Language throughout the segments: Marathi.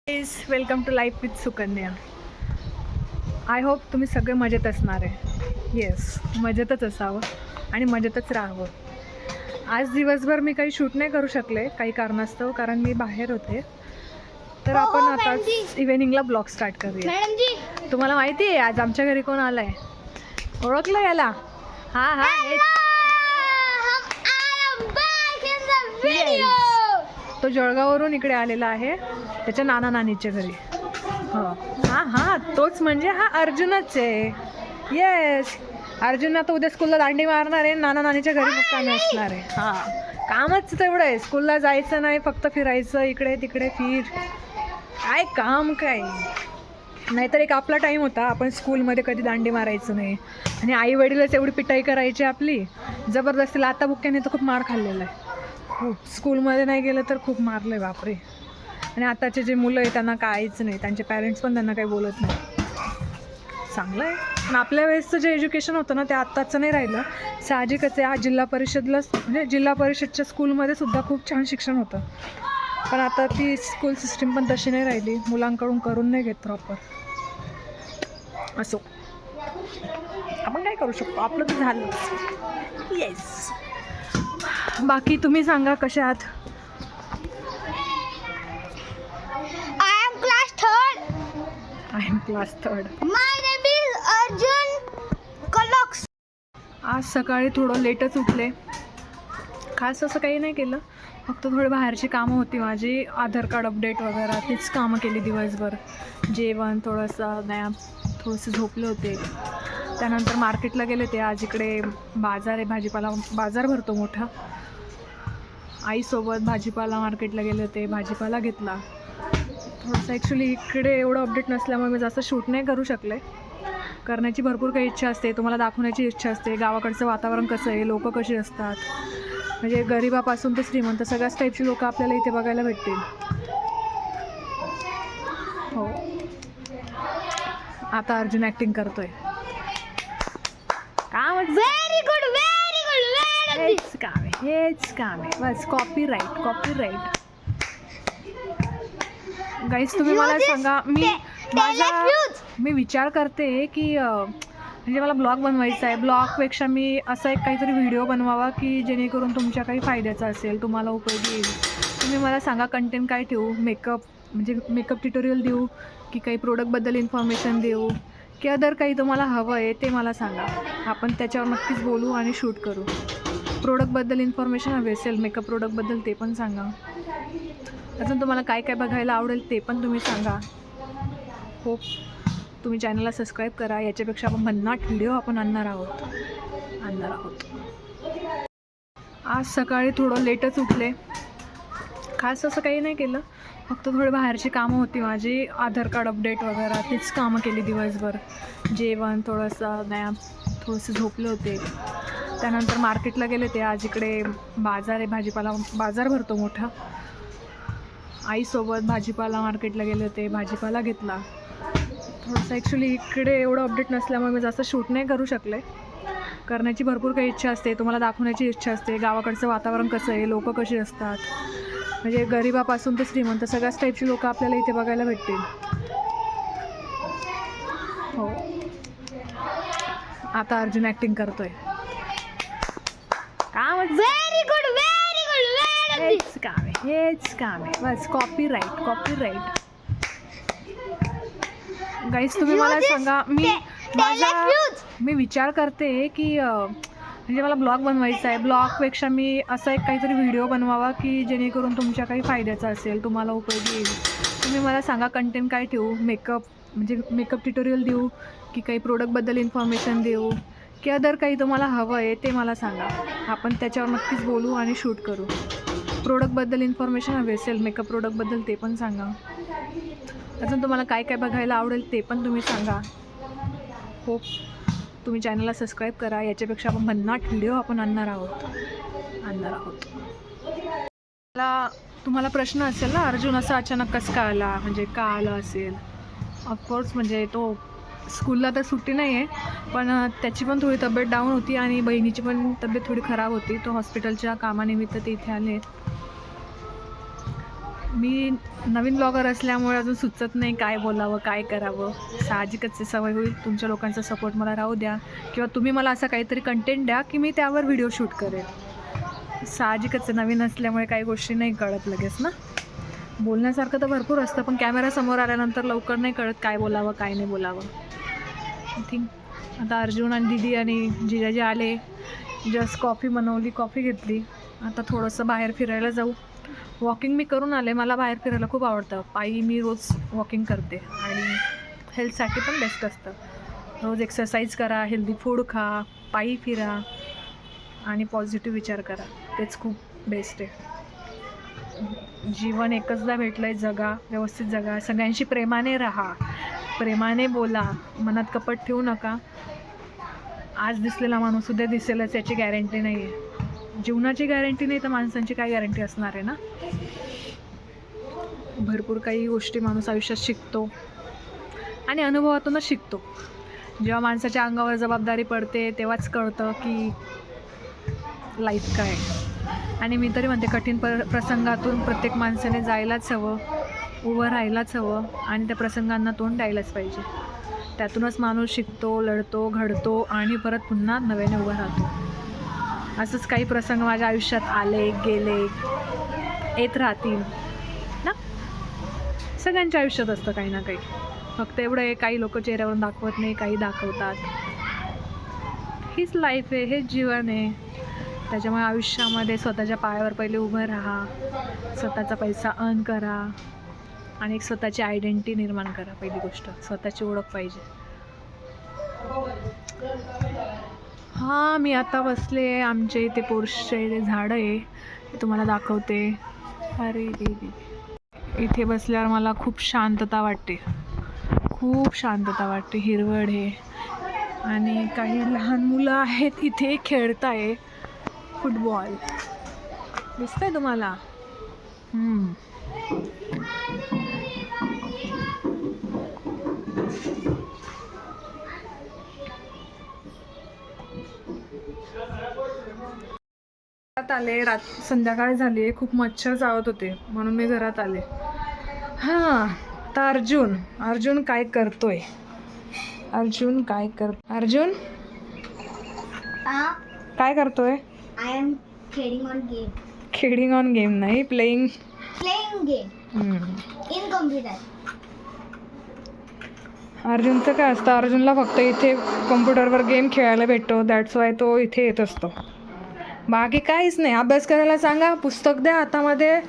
Welcome to life with Sukanya. I hope तुम्ही सगळे मजेत असणार आहे. येस, मजेतच असावं आणि मजेतच राहावं. आज दिवसभर मी काही शूट नाही करू शकले काही कारणास्तव, कारण मी बाहेर होते. तर आपण आता इव्हिनिंगला ब्लॉग स्टार्ट करूया. तुम्हाला माहिती आहे आज आमच्या घरी कोण आलं आहे? ओळखलं याला? हां हां, तो जळगाववरून इकडे आलेला आहे त्याच्या नाना नानीच्या घरी. हो हां हां, तोच म्हणजे हा अर्जुनच आहे. येस, अर्जुन आता उद्या स्कूलला दांडी मारणार आहे, नाना नानीच्या घरी मुक्कामी असणार आहे. हां, कामच तेवढं आहे, स्कूलला जायचं नाही, फक्त फिरायचं इकडे तिकडे. काय काम काय, नाहीतर एक आपला टाईम होता, आपण स्कूलमध्ये कधी दांडी मारायचं नाही आणि आई वडीलच एवढी पिटाई करायची आपली जबरदस्तीला. आता बुक्क्याने तर खूप मार खाल्लेला आहे, खूप. स्कूलमध्ये नाही गेलं तर खूप मारलं आहे बापरे. आणि आताचे जे मुलं आहे त्यांना काहीच नाही, त्यांचे पॅरेंट्स पण त्यांना काही बोलत नाही. चांगलं आहे, पण आपल्या वेळेसचं जे एज्युकेशन होतं ना ते आत्ताचं नाही राहिलं. साहजिकच आहे, आज जिल्हा परिषदला म्हणजे जिल्हा परिषदच्या स्कूलमध्ये सुद्धा खूप छान शिक्षण होतं, पण आता ती स्कूल सिस्टीम पण तशी नाही राहिली, मुलांकडून करून नाही घेत प्रॉपर. असो, आपण काय करू शकतो, आपलं तर झालं. येस, बाकी तुम्ही सांगा कशा आहात? I am class third. My name is Arjun Kalox. आज सकाळी थोडं लेटच उठले, खास असं काही नाही केलं, फक्त थोडी बाहेरची कामं होती माझी, आधार कार्ड अपडेट वगैरे तीच कामं केली दिवसभर. जेवण, थोडंसं नॅप, थोडंसं झोपले होते. त्यानंतर मार्केटला गेले ते. आज इकडे बाजार आहे, भाजीपाला बाजार भरतो मोठा. आईसोबत भाजीपाला मार्केटला गेले होते, भाजीपाला घेतला. थोडंसं ॲक्च्युली इकडे एवढं अपडेट नसल्यामुळे मी जास्त शूट नाही करू शकले. करण्याची भरपूर काही इच्छा असते, तुम्हाला दाखवण्याची इच्छा असते गावाकडचं वातावरण कसं आहे, लोकं कशी असतात. म्हणजे गरिबापासून ते श्रीमंत सगळ्याच टाईपची लोकं आपल्याला इथे बघायला भेटतील. हो, आता अर्जुन ॲक्टिंग करतोय. काम Very good, very good, very good. हेच काम आहे बस. कॉपीराईट. गाईस, तुम्ही मला सांगा, मी विचार करते की म्हणजे मला ब्लॉग बनवायचा आहे. ब्लॉगपेक्षा मी असा एक काहीतरी व्हिडिओ बनवावा की जेणेकरून तुमच्या काही फायद्याचा असेल, तुम्हाला उपयोगी येईल. तुम्ही मला सांगा कंटेंट काय ठेवू? मेकअप ट्युटोरियल देऊ की काही प्रोडक्टबद्दल इन्फॉर्मेशन देऊ की अदर काही तुम्हाला हवं आहे ते मला सांगा. आपण त्याच्यावर नक्कीच बोलू आणि शूट करू. प्रोडक्टबद्दल इन्फॉर्मेशन हवी असेल, मेकअप प्रोडक्टबद्दल, ते पण सांगा. अजून तुम्हाला काय काय बघायला आवडेल ते पण तुम्ही सांगा. होप तुम्ही चॅनलला सबस्क्राईब करा. याच्यापेक्षा आपण भन्नाट व्हिडिओ आपण आणणार आहोत. आज सकाळी थोडं लेटच उठले, खास असं काही नाही केलं, फक्त थोडी बाहेरची कामं होती माझी, आधार कार्ड अपडेट वगैरे तीच कामं केली दिवसभर. जेवण, थोडंसं नॅप, थोडंसं झोपले होते. त्यानंतर मार्केटला गेले ते. आज इकडे बाजार आहे, भाजीपाला बाजार भरतो मोठा. आईसोबत भाजीपाला मार्केटला गेले होते, भाजीपाला घेतला. थोडंसं ॲक्च्युली इकडे एवढं अपडेट नसल्यामुळे मी जास्त शूट नाही करू शकले. करण्याची भरपूर काही इच्छा असते, तुम्हाला दाखवण्याची इच्छा असते गावाकडचं वातावरण कसं आहे, लोकं कशी असतात. म्हणजे गरिबापासून ते श्रीमंत सगळ्याच टाईपची लोकं आपल्याला इथे बघायला भेटतील. हो, आता अर्जुन ॲक्टिंग करतोय. काम Very good, very good, very good. हेच काम आहे बस. कॉपीराईट. गाईस, तुम्ही मला सांगा, मी विचार करते की म्हणजे मला ब्लॉग बनवायचा आहे. ब्लॉगपेक्षा मी असा एक काहीतरी व्हिडिओ बनवावा की जेणेकरून तुमच्या काही फायद्याचा असेल, तुम्हाला उपयोगी येईल. तुम्ही मला सांगा कंटेंट काय ठेवू? मेकअप ट्युटोरियल देऊ की काही प्रोडक्टबद्दल इन्फॉर्मेशन देऊ की अदर काही तुम्हाला हवं आहे ते मला सांगा. आपण त्याच्यावर नक्कीच बोलू आणि शूट करू. प्रोडक्टबद्दल इन्फॉर्मेशन हवी असेल, मेकअप प्रोडक्टबद्दल, ते पण सांगा. अजून तुम्हाला काय काय बघायला आवडेल ते पण तुम्ही सांगा. होप तुम्ही चॅनलला सबस्क्राईब करा. याच्यापेक्षा आपण भन्नाट व्हिडिओ आपण आणणार आहोत. तुम्हाला प्रश्न असेल ना, अर्जुन असं अचानक कसं काय आला, म्हणजे का आला असेल? ऑफकोर्स म्हणजे तो स्कूलला तर सुट्टी नाही आहे, पण त्याची पण थोडी तब्येत डाऊन होती आणि बहिणीची पण तब्येत थोडी खराब होती. तो हॉस्पिटलच्या कामानिमित्त ते इथे आले. मी नवीन ब्लॉगर असल्यामुळे अजून सुचत नाही काय बोलावं काय करावं. साहजिकच सवय होईल. तुमच्या लोकांचा सपोर्ट मला राहू द्या, किंवा तुम्ही मला असं काहीतरी कंटेंट द्या की मी त्यावर व्हिडिओ शूट करेल. साहजिकच नवीन असल्यामुळे काही गोष्टी नाही कळत लगेच ना. बोलण्यासारखं तर भरपूर असतं, पण कॅमेरासमोर आल्यानंतर लवकर नाही कळत काय बोलावं काय नाही बोलावं. थिंक आता अर्जुन आणि दीदी आणि जिजाजी आले. जस्ट कॉफी बनवली, कॉफी घेतली. आता थोडंसं बाहेर फिरायला जाऊ. वॉकिंग मी करून आले. मला बाहेर फिरायला खूप आवडतं. पायी मी रोज वॉकिंग करते आणि हेल्थसाठी पण बेस्ट असतं. रोज एक्सरसाइज करा, हेल्दी फूड खा, पायी फिरा आणि पॉझिटिव्ह विचार करा. तेच खूप बेस्ट आहे. जीवन एकचदा भेटलं आहे, जगा, व्यवस्थित जगा, सगळ्यांशी प्रेमाने राहा, प्रेमाने बोला, मनात कपट ठेवू नका. आज दिसलेला माणूस उद्या दिसेलच याची गॅरंटी नाही आहे. जीवनाची गॅरंटी नाही तर माणसांची काय गॅरंटी असणार आहे ना. भरपूर काही गोष्टी माणूस आयुष्यात शिकतो आणि अनुभवातूनच शिकतो. जेव्हा माणसाच्या अंगावर जबाबदारी पडते तेव्हाच कळतं की लाईफ काय. आणि मी तरी म्हणते कठीण प्रसंगातून प्रत्येक माणसाने जायलाच हवं, उभं राहायलाच हवं आणि त्या प्रसंगांना तोंड द्यायलाच पाहिजे. त्यातूनच माणूस शिकतो, लढतो, घडतो आणि परत पुन्हा नव्याने उभा राहतो. असंच काही प्रसंग माझ्या आयुष्यात आले गेले, येत राहतील ना. सगळ्यांच्या आयुष्यात असतं काही ना काही. फक्त एवढं आहे, काही लोक चेहऱ्यावरून दाखवत नाही, काही दाखवतात. हीच लाईफ आहे, हेच जीवन आहे. त्याच्यामुळे आयुष्यामध्ये स्वतःच्या पायावर पहिले उभं राहा, स्वतःचा पैसा अर्न करा आणि एक स्वतःची आयडेंटिटी निर्माण करा. पहिली गोष्ट स्वतःची ओळख पाहिजे. हां, मी आता बसले आहे. आमच्या इथे पोर्शचे इथे झाडं आहे, ते तुम्हाला दाखवते. अरे दीदी, इथे बसल्यावर मला खूप शांतता वाटते, खूप शांतता वाटते. हिरवळ आहे आणि काही लहान मुलं आहेत इथे खेळताय फुटबॉल. दिसतंय तुम्हाला? घरात आले. संध्याकाळ झाली आहे, खूप मच्छर चावत होते म्हणून मी घरात आले. हां, आता अर्जुन काय करतोय? अर्जुन अर्जुन काय करतोय? आय एम खेडिंग ऑन गेम. खेडिंग ऑन गेम नाही, प्लेइंग गेम इन कम्प्युटर. अर्जुनचं काय असतं, अर्जुनला फक्त इथे कम्प्युटरवर गेम खेळायला भेटतो. दॅट्स वाय तो इथे येत असतो. बाकी काहीच नाही. अभ्यास करायला सांगा, पुस्तक द्या हातामध्ये,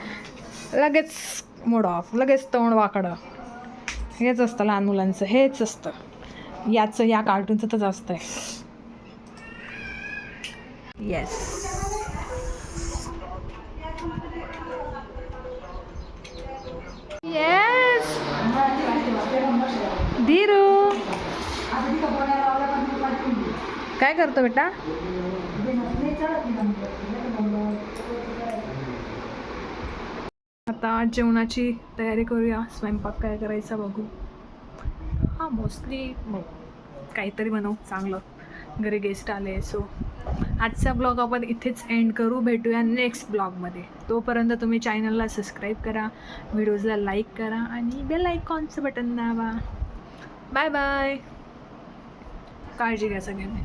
लगेच मूड ऑफ, लगेच तोंड वाकडं. हेच असतं लहान मुलांचं, हेच असतं. या कार्टूनचं तर जास्त आहे. येस, येस धीरू, काय करतो बेटा? आता जेवणाची तयारी करूया. स्वयंपाक काय करायचा बघू. हां, मोस्टली काहीतरी बनवू चांगलं. घरी गेस्ट आले. सो आजचा ब्लॉग आपण इथेच एंड करू. भेटूया नेक्स्ट ब्लॉगमध्ये. तोपर्यंत तुम्ही चॅनलला सबस्क्राईब करा, व्हिडिओजला लाईक करा आणि बेल आयकॉनचं बटन दाबा. Bye bye. काळजी घ्या सगळ्यांनी.